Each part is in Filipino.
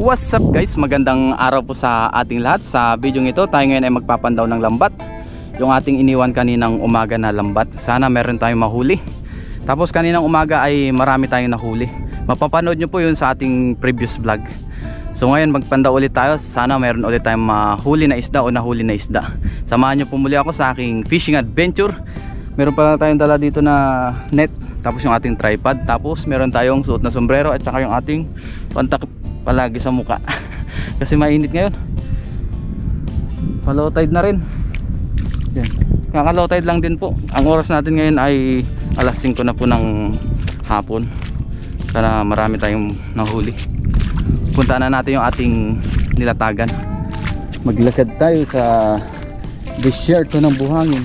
What's up guys? Magandang araw po sa ating lahat. Sa video ito tayo ngayon ay magpapandaw ng lambat. Yung ating iniwan kaninang umaga na lambat. Sana meron tayong mahuli. Tapos kaninang umaga ay marami tayong nahuli. Mapapanood nyo po yun sa ating previous vlog. So ngayon magpandaw ulit tayo. Sana meron ulit tayong mahuli na isda o nahuli na isda. Samahan nyo po muli ako sa aking fishing adventure. Meron pa tayong dala dito na net. Tapos yung ating tripod. Tapos meron tayong suot na sombrero. At saka yung ating pantakip palagi sa muka kasi mainit ngayon. Pa-low tide na rin. Yan. Kaka-low tide lang din po. Ang oras natin ngayon ay alas 5 na po ng hapon. Sana marami tayong nahuli. Punta na natin yung ating nilatagan. Maglakad tayo sa desierto ng buhangin.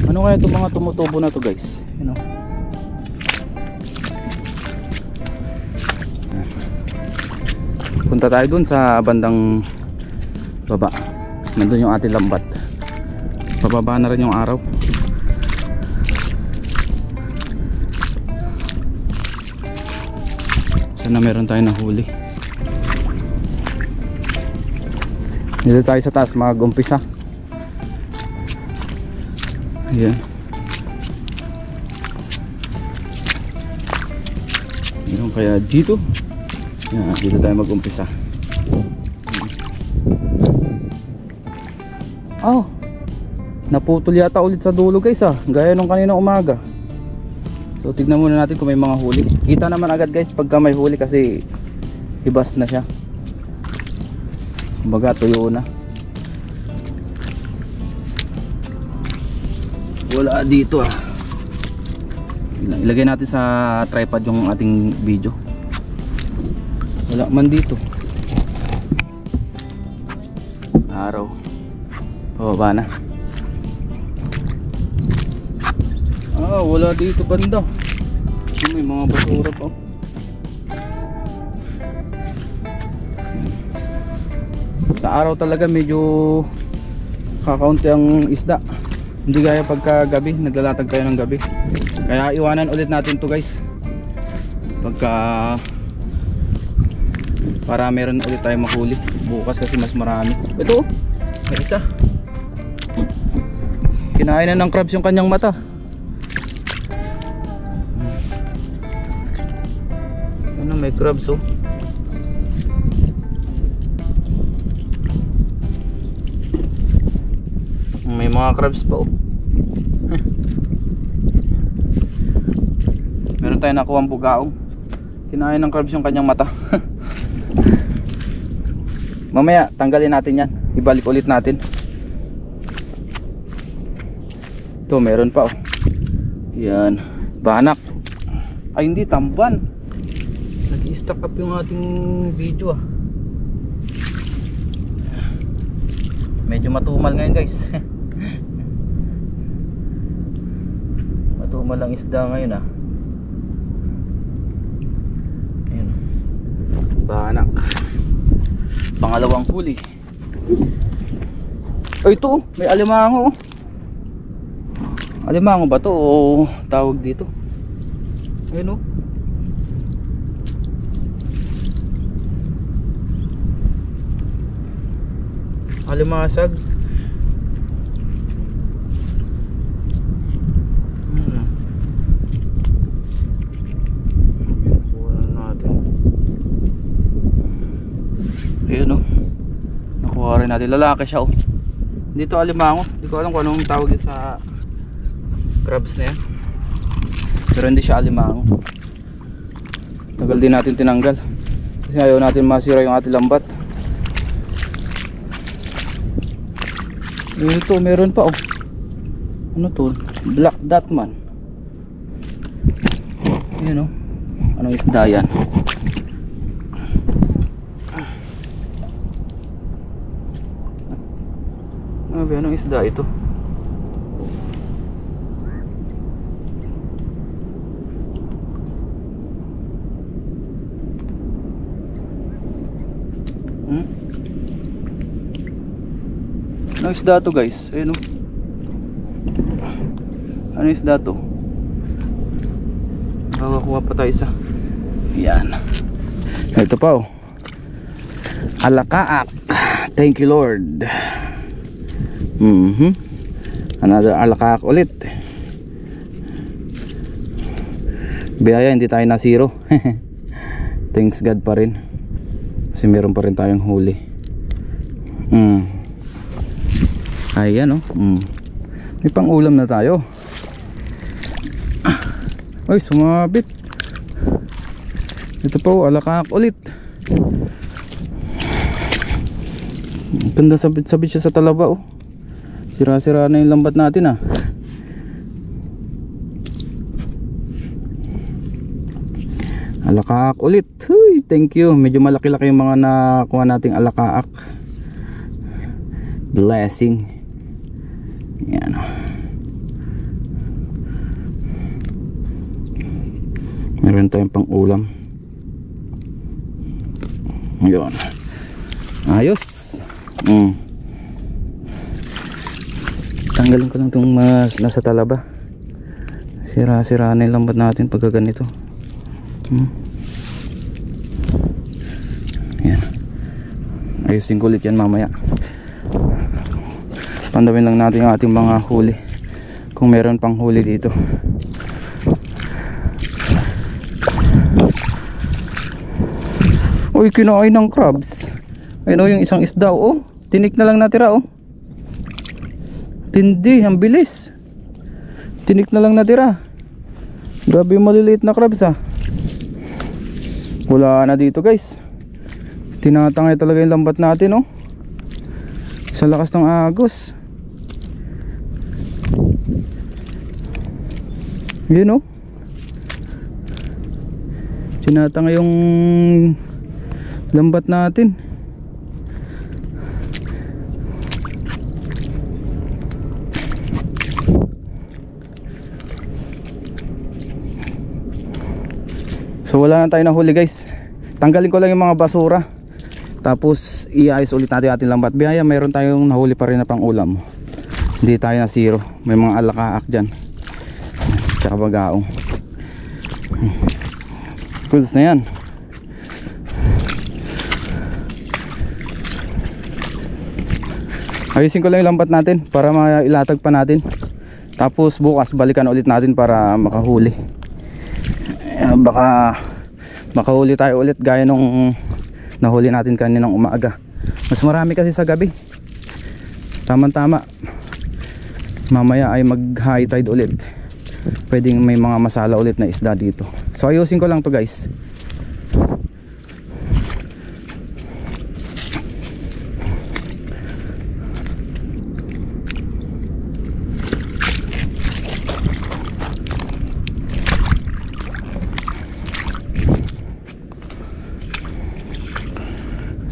Ano kaya itong mga tumutubo na to guys? You know? Punta tayo dun sa bandang baba. Nandun yung ating lambat. Pababa na rin yung araw. Sana meron tayo nahuli. Dito tayo sa taas mag-umpisa. Ayan. Meron kaya dito. Yan, dito tayo mag-umpisa. Oh, naputol yata ulit sa dulo guys gaya nung kanina umaga. So tignan muna natin kung may mga huli. Kita naman agad guys pagka may huli kasi hibas na siya. Kumbaga tuyo na. Wala dito Ilagay natin sa tripod yung ating video. Wala man dito. Araw. Pababa na. Wala dito banda. May mga basura pa. Sa araw talaga medyo kakaunti ang isda. Hindi gaya pagka gabi, naglalatag tayo ng gabi. Kaya iwanan ulit natin to guys. Pagka para meron ulit tayo mahuli bukas kasi mas marami. Ito may isa. Kinain na ng crabs yung kanyang mata. Ano, may crabs may mga crabs pa meron tayo nakuha ang bugaong. Kinain ng crabs yung kanyang mata. Mamaya tanggalin natin yan. Ibalik ulit natin. Ito meron pa Yan. Banak. Ay hindi, tamban. Nag-i-stack up yung ating video Medyo matumal ngayon guys. Matumal lang isda ngayon Ayan. Banak. Pangalawang huli. Ito may alimango. Alimango ba to o tawag dito? Ayun alimasag. Ayun nakuha rin natin. Lalaki siya dito alimango. Hindi ko alam kung anong tawag yun sa crabs na yan. Pero hindi siya alimango. Tagal din natin tinanggal kasi ayaw natin masira yung ating lambat. Ito meron pa ano to? Black dot man. Ayun anong isda yan? Anong isda ito? Anong isda to guys? Ayun Ano isda to? Nakakakuha pa tayo isa. Yan. Ito pa oh. Alakaak. Thank you Lord. Another alakaak ulit. Biyaya, hindi tayo na zero. Thanks God pa rin. Kasi meron pa rin tayong huli. Ayan oh. May pang ulam na tayo. Ay, sumabit. Ito po, alakaak ulit. Ganda, sabit-sabit siya sa talaba oh. Sira-sira na yung lambat natin ah. Alakaak ulit. Huy, thank you. Medyo malaki-laki yung mga nakuha nating alakaak. Blessing. Yan oh. Meron tayong pang ulam. Yun. Ayos. Tanggalin ko lang itong nasa talaba. Sira-sira na yung lambat natin pagka ganito. Yan. Ayusin ko ulit yan mamaya. Pandawin lang natin yung ating mga huli, kung meron pang huli dito. Uy, kinain ng crabs. Ayun o, yung isang isda oh. Tinik na lang natira oh. Tindi, ang bilis. Tinik na lang natira. Grabe yung maliliit na crabs ah. Wala na dito guys. Tinatangay talaga yung lambat natin oh. Sa lakas ng agos. Yun oh. Tinatangay yung lambat natin. So wala na tayo nahuli guys. Tanggalin ko lang yung mga basura, tapos iayos ulit natin ating lambat. Biyaya, mayroon tayong nahuli pa rin na pang ulam. Hindi tayo na zero. May mga alakaak dyan, tsaka bagaong. Goods na yan. Ayusin ko lang yung lambat natin para mailatag pa natin. Tapos bukas balikan ulit natin para makahuli. Baka makahuli tayo ulit gaya nung nahuli natin kaninang umaga. Mas marami kasi sa gabi. Tama-tama. Mamaya ay mag high tide ulit. Pwedeng may mga masala ulit na isda dito. So ayusin ko lang to guys.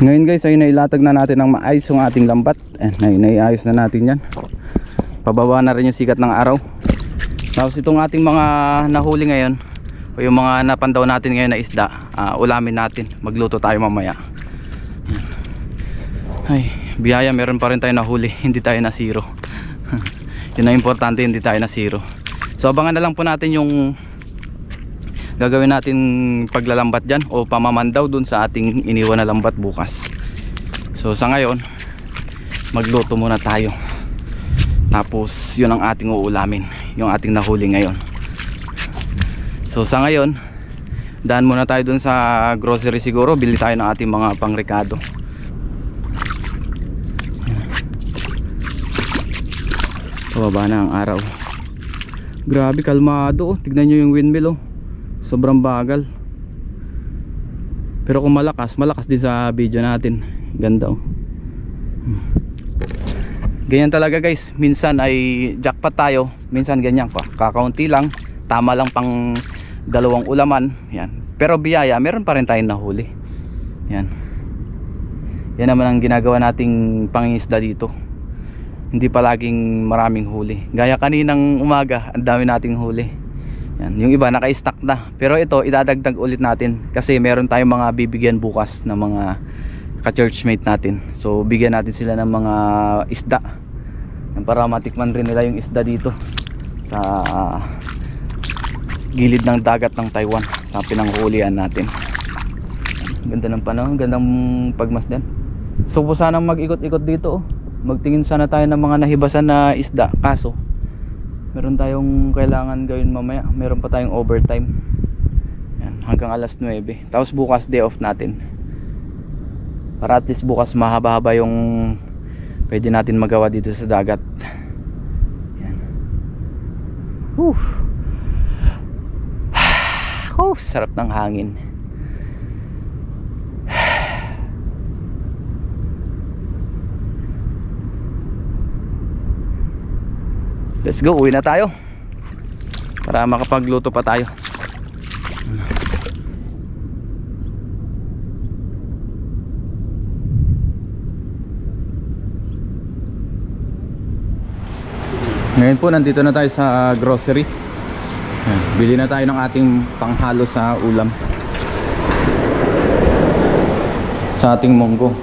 Ngayon guys ay nailatag na natin ng maayos yung ating lambat. Naiayos na natin yan. Pababa na rin yung sikat ng araw. Tapos itong ating mga nahuli ngayon, o yung mga napandaw natin ngayon na isda, ulamin natin. Magluto tayo mamaya. Ay, biyaya, meron pa rin tayo nahuli. Hindi tayo na zero. Yun ang importante, hindi tayo na zero. So abangan na lang po natin yung gagawin natin paglalambat dyan o pamamandaw dun sa ating iniwan na lambat bukas. So sa ngayon magluto muna tayo, tapos yun ang ating uulamin, yung ating nahuli ngayon. So sa ngayon daan muna tayo dun sa grocery siguro, bili tayo ng ating mga pangrekado. Pababa na ang araw. Grabe kalmado oh. Tignan nyo yung windmill oh. Sobrang bagal. Pero kung malakas din sa video natin. Ganda oh. Ganyan talaga guys. Minsan ay jackpot tayo, minsan ganyan pa, kakaunti lang, tama lang pang dalawang ulaman. Yan. Pero biyaya, meron pa rin tayong nahuli. Yan. Yan naman ang ginagawa nating pangingisda dito. Hindi palaging maraming huli. Gaya kaninang umaga, ang dami nating huli. Yan, yung iba naka-stack na. Pero ito idadagdag ulit natin kasi meron tayong mga bibigyan bukas ng mga ka-churchmate natin. So bigyan natin sila ng mga isda para matikman rin nila yung isda dito sa gilid ng dagat ng Taiwan, sa pinanghulian natin. Ganda ng panahon, gandang pagmasdan. So po sanang mag-ikot-ikot dito oh. Magtingin sana tayo ng mga nahibasan na isda. Kaso meron tayong kailangan gawin mamaya. Meron pa tayong overtime. Yan, hanggang alas 9. Tapos bukas day off natin. Para at least bukas mahaba-haba yung pwede natin magawa dito sa dagat. Yan. Sarap ng hangin. Let's go, uwi na tayo para makapagluto pa tayo. Ngayon po nandito na tayo sa grocery. Bili na tayo ng ating panghalo sa ulam, sa ating munggo.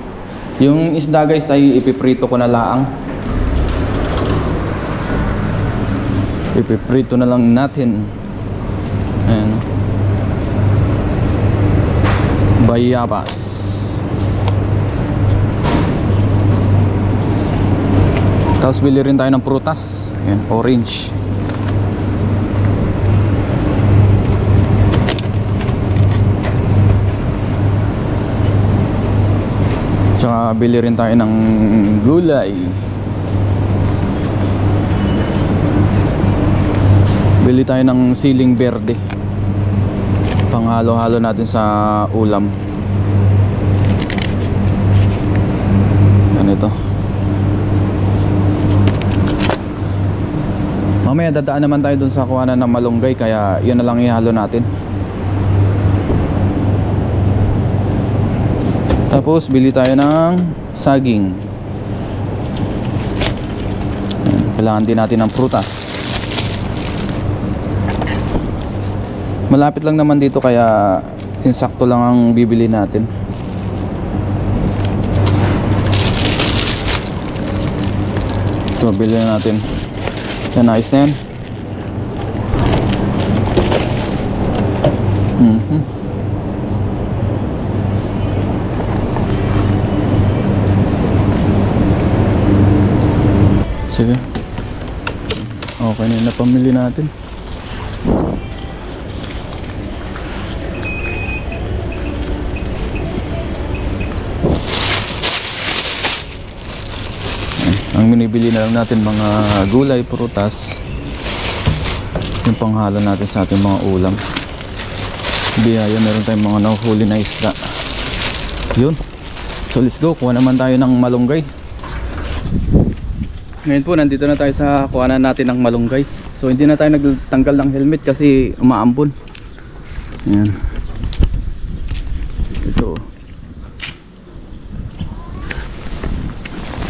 Yung isda guys ay ipiprito ko na laang. Ipiprito na lang natin. Ayan. Bayabas. Tapos bili rin tayo ng prutas. Ayan, orange. Tsaka bili rin tayo ng gulay. Bili tayo ng siling berde, panghalo-halo natin sa ulam. Ganito. Mamaya dadaan naman tayo dun sa kuhanan ng malunggay, kaya yun na lang ihalo natin. Tapos bili tayo ng saging. Kailangan din natin ng prutas. Malapit lang naman dito, kaya insakto lang ang bibili natin. Ito, bili na natin. Yan, ayos na yan. Sige. Okay na yung napamili natin. Ang binibili na lang natin mga gulay, prutas, yung panghalo natin sa ating mga ulam. Biyaya, meron tayong mga nahuhuli na isda. Yun. So let's go, kuha naman tayo ng malunggay. Ngayon po nandito na tayo sa kuhanan natin ng malunggay. So hindi na tayo nagtanggal ng helmet kasi umaambon. Ayan. Ito.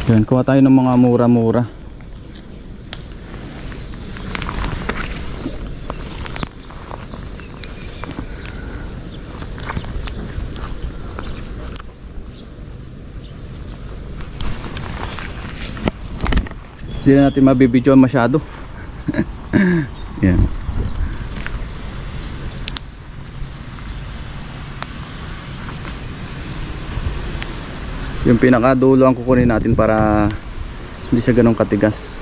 Yan, kuha tayo ng mga mura-mura. Hindi na natin mabibidyoan masyado. Yan. Yung pinakadulo ang kukunin natin para hindi siya ganun katigas.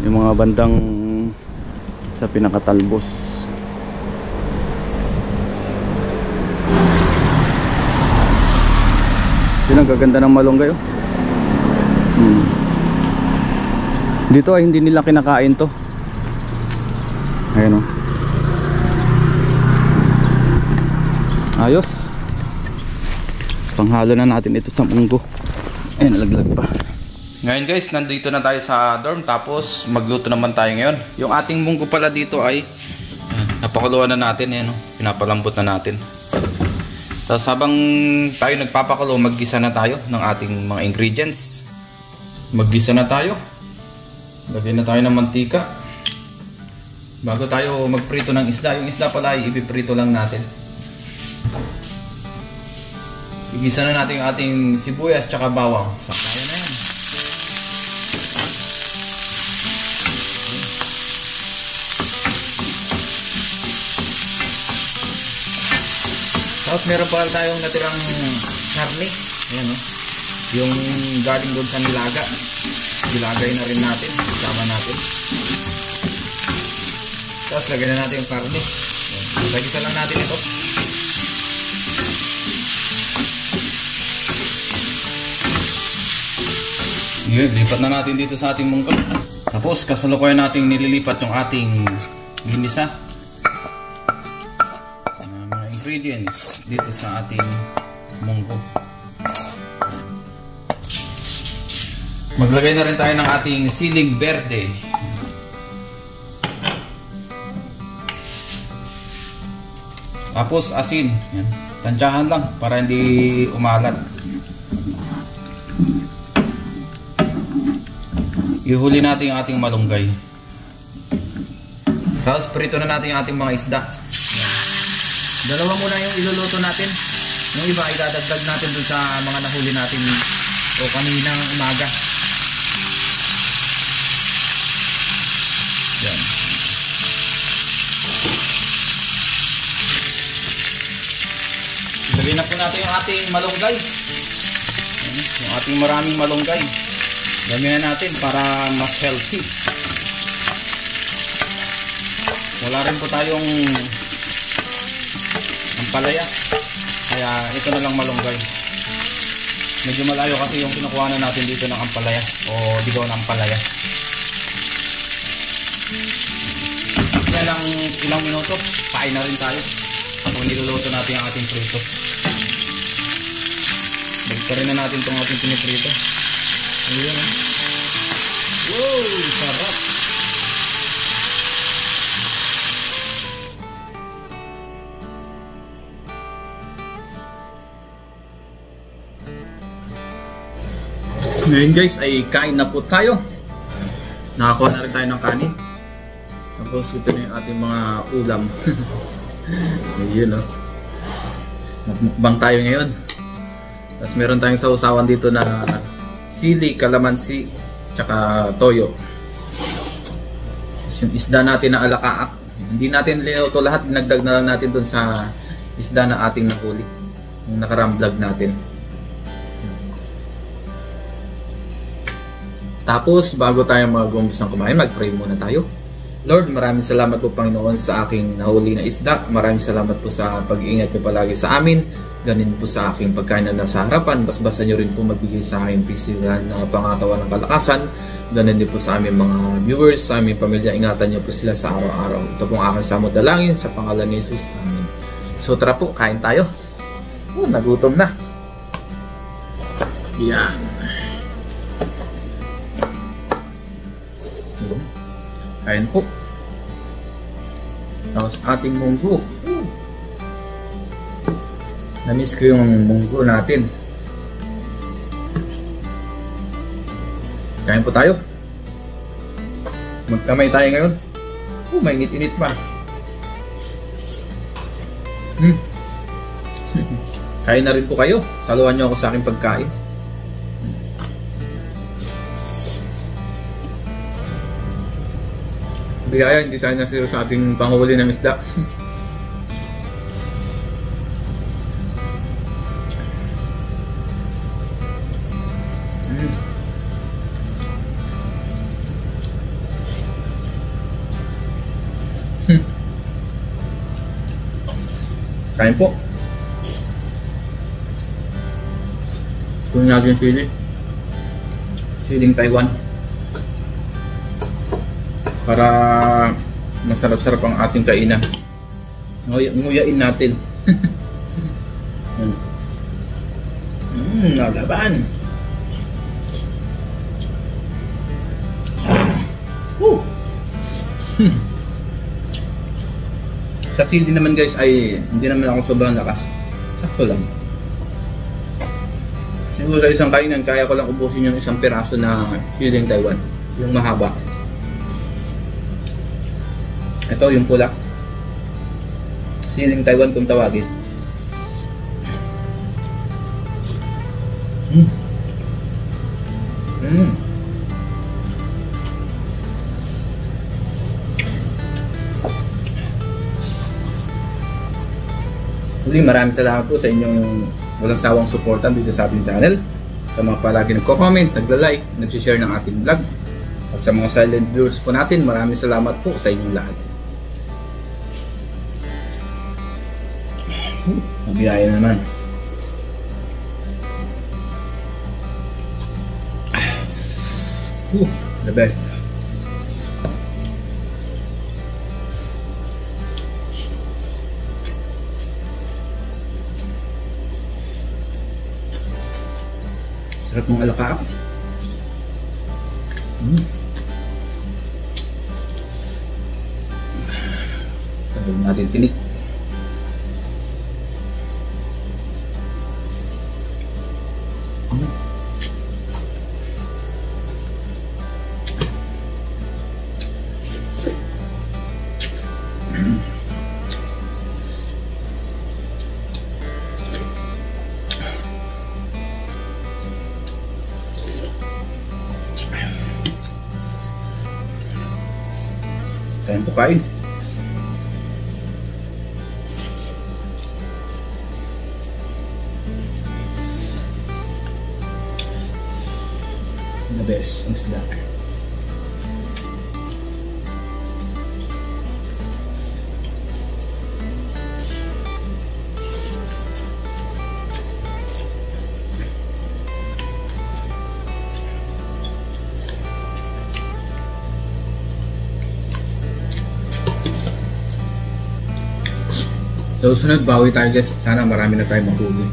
Yung mga bandang sa pinakatalbos. Yun ang gaganda ng malunggay oh. Dito ay hindi nila kinakain to. Ayan o. Ayos. Panghalo na natin ito sa munggo. Ayan, nalaglag pa. Ngayon guys, nandito na tayo sa dorm. Tapos magluto naman tayo ngayon. Yung ating munggo pala dito ay napakuluan na natin. Ayan o, pinapalambot na natin. Tapos habang tayo nagpapakulo, maggisa na tayo ng ating mga ingredients. Maggisa na tayo. Lagyan na tayo ng mantika. Bago tayo magprito ng isda, yung isda pala ay ipiprito lang natin. Igisa na natin yung ating sibuyas tsaka bawang. Saksayan na yan. Tapos meron pa tayong natirang karne. Ayan, oh. Yung galing doon sa nilaga. Ilagay na rin natin. Isama natin. Tapos lagyan na natin yung karne. Lagyan lang natin ito. Yun, lipat na natin dito sa ating munggo. Tapos kasalukuyan natin nililipat yung ating ginisa. Mga ingredients dito sa ating munggo. Maglagay na rin tayo ng ating siling berde. Tapos asin. Yan. Tansyahan lang para hindi umalat. Ihuli natin yung ating malunggay. Tapos prito na natin yung ating mga isda. Yan. Dalawa muna yung iluluto natin. Yung iba ay dadagdag natin dun sa mga nahuli natin o kaninang umaga. Yan. Ilagay na po natin yung ating malunggay. Yung ating maraming malunggay. Gamihan natin para mas healthy. Wala rin po tayong ampalaya. Kaya ito na lang malunggay. Medyo malayo kasi yung kinukuha na natin dito ng ampalaya o digaw ng ampalaya. Yan lang ilang minuto, pain na rin tayo kung niluluto natin ang ating prito. Bigtarin na natin itong ating piniprito. Ayan, eh. Wow, sarap. Ngayon guys ay kain na po tayo. Nakakuha na rin tayo ng kanin. Tapos ito na yung ating mga ulam. Ayun, oh. Magmukbang tayo ngayon. Tapos meron tayong sausawan dito na sili, kalamansi, tsaka toyo. Tapos yung isda natin na alakaak. Hindi natin linuto lahat. Dinagdag na lang natin dun sa isda na ating nahuli. Yung nakarang vlog natin. Tapos bago tayo mag-umpisang kumain, mag-pray muna tayo. Lord, maraming salamat po Panginoon sa aking nahuli na isda. Maraming salamat po sa pag-iingat niyo palagi sa amin. Ganin po sa aking pagkain na nasa harapan. Basbasan niyo rin po magbigay sa akin physical na pangatawan ng kalakasan. Ganin din po sa aming mga viewers, sa aming pamilya. Ingatan niyo po sila sa araw-araw. Ito pong aking samot dalangin sa pangalan ni Jesus. Amen. So tara po, kain tayo. Nagutom na. Yan. Kain po. Tapos ating munggo. Namiss ko yung munggo natin. Kain po tayo. Magkamay tayo ngayon. May init-init pa. Kain na rin po kayo. Saluhan niyo ako sa aking pagkain. Bigaya, hindi tayo nasiro sa ating panghuli ng isda. Kain po. Kunin natin yung sili. Siling Taiwan. Para masarap-sarap ang ating kainan. Nguyain natin. Nalaban. Sa chili naman guys ay hindi naman ako sobrang lakas. Sakto lang. Siguro sa isang kainan kaya ko lang ubusin yung isang piraso na siling Taiwan. Yung mahaba. Ito yung pula. Siling Taiwan kung tawagin. Muli, maraming salamat po sa inyong walang sawang suportan dito sa ating channel. Sa mga palagi nagko-comment, nagla-like, nag-share ng ating vlog. At sa mga silent viewers po natin, maraming salamat po sa inyong lahat. Mabiyaya naman. The best. Sarap ng alaka. Tabog natin tinik. Kain po kain. The best ang isda. So sunod, bawi tayo guys. Sana marami na tayo mahuli.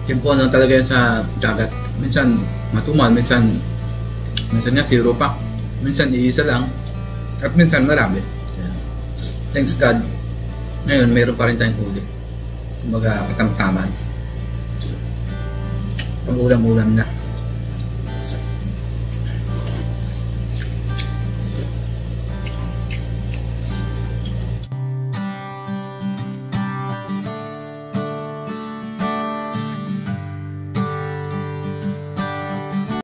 Yan po ano talaga yan sa dagat. Minsan matumal, minsan nga zero pa. Minsan iisa lang. At minsan marami. Thanks God. Ngayon mayroon pa rin tayong huli. Kumbaga katamtaman. Pang ulam-ulam na.